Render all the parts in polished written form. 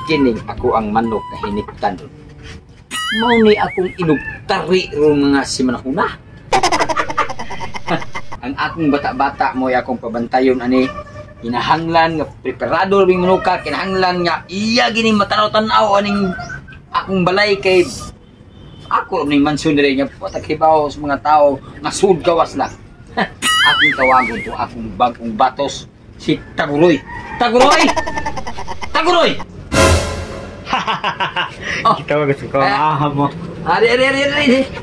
Kining ako ang manok na hiniptan. Mao ni akong inugtari ro mga simanahuna. Ang akong bata-bata mo akong pabantayon ani kinahanglan nga preparado ring manuka, kinahanglan nga iya gini matanaw-tanaw aning akong balay kay ako ning mansyon diri nga patakibaw sa mga tao nga sud gawas lang. Akong tawagon to akong bagong batos si Taguroy. Taguroy! Taguroy! Kita gusto ko aham mo. Ari.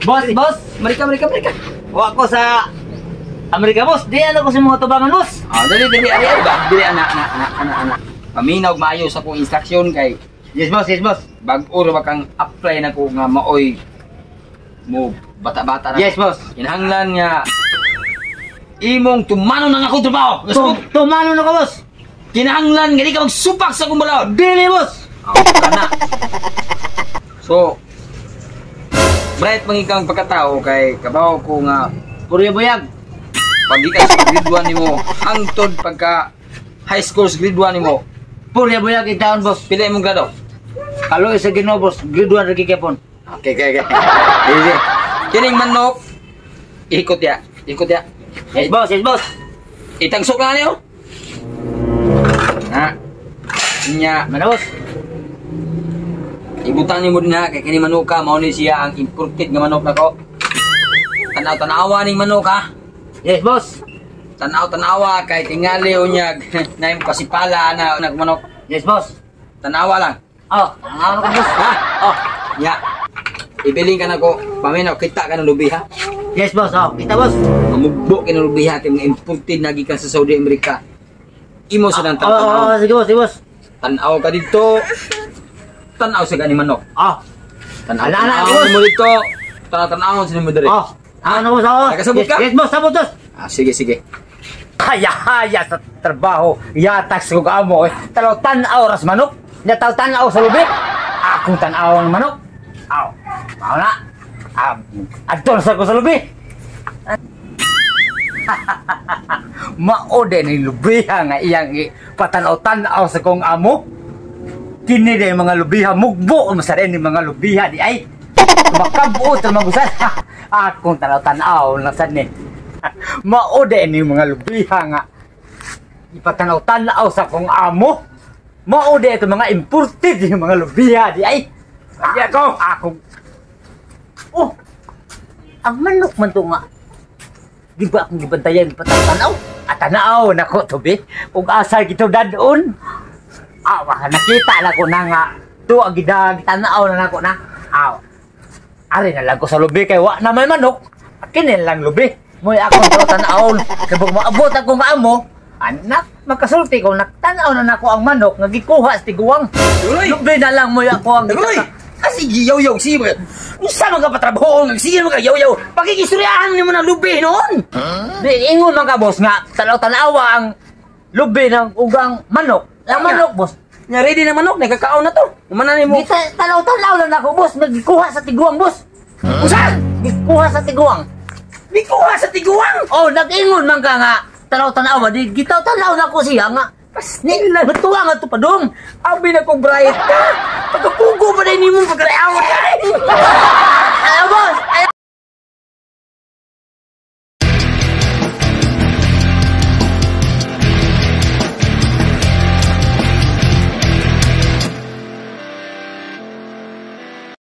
Boss, marika. O ako sa Amerika, boss. Di ano ko sa mga tubangan, boss. Dali ba? Dili anak. Paminaw maayo sa kong instruction kay Yes, boss. bag-o ra kang apply na ko nga maoy mo bata-bata na. Yes, boss. Kinahanglan nga imong tumano nang ako trabaho. Tumano na ka, boss. Kinahanglan nga di ka magsupak sa akong balon. Dili, boss. Kana. So, bright man ikaw ang pagkatao kay kabaw ko nga Purya buyag. pag ikaw sa grade 1 nimo hangtod pagka high school sa grade 1 nimo Purya buyag itaon, boss. pila imong grado? Kalo isa Ginoo, boss. Grade 1 ra gikapon. Okay. Sige. Kining manok ikot ya. Yes, boss. Itangsok na niyo. Ha. Nya, Mana, boss? ibutan nimo din ha kay kini manuka mao ni siya ang imported nga manok nako. Tanaw-tanawa ning manok ha. Yes, boss. Tanaw-tanawa kay tingali unyag na yung pasipala na nagmanok. Yes, boss. Tanawa lang. Oh, ano ka, boss? Ha? Ya. Ibiling ka na ko. Paminaw, kita ka ng lubi ha. Yes, boss. Oh, kita, boss. Mamugbo ka ng lubi ha. Kaya mga imported na gikan sa Saudi Amerika. Imo sa nang tanaw. Sige, boss. Tanaw ka dito. Tanaw sa gani manok. Oh. Tanaw boss. mo dito. Tanaw sa nimo diri. Oh. Ano, boss? Oh. Nakasabot ka? Yes, boss. Sabot, boss. Sige. Haya sa trabaho. Yatak sa kamo. Tanaw tanaw ras manok. Nataw tanaw sa lubi. Akong tanaw ng manok. Aw. Mao na. Adton sa ko sa lubi. Mao din ni lubiha nga iyang patanaw-tanaw sa kong amo. Kini din mga lubiha mugbo masaren ni mga lubiha di ay. Makabuot ang magusan. Akong tanaw-tanaw lang sad ni. Mao din ni mga lubiha nga ipatanaw-tanaw sa kong amo. Mao din ito mga imported yung mga lubiha di ay. Sabi akong oh, ang manok man to nga. Di ba akong gibantayan patanaw? At tanaw na ko to be. Kung asal gito dadon. Nakita lang ko na nga. To ang tanaw na nako na. Ari na lang ko sa lubi kay wa na may manok. Kinin lang lubi. Moy akong tanaw. Kaya kung maabot akong amo. Anak, makasulti ko. Naktanaw na nako ang manok. Nagikuha sa tiguang. Lubi na lang moy ako ang Kasi yaw-yaw siya. Isa mga patrabaho, sige mga yaw-yaw. Pakikisuryahan niyo mo ng lubi noon. Ingon man ka, boss, nga tanaw-tanawa ang lubi ng ugang manok. Ang manok, boss. Nga ready na manok, nagkakaon na to. Umanan mo. Di tanaw-tanaw lang ako, boss. Nagkuha sa tiguang, boss. Usan? Nagkuha sa tiguang. Di kuha sa tiguang. Oh, nag-ingon man ka nga. Tanaw-tanawa. Di gitaw-tanaw na ko siya nga. Nila, batuwa nga ito pa dong. Abi na kong bright ka. Pagkapugo pa na ini mong pagkarayawan ka.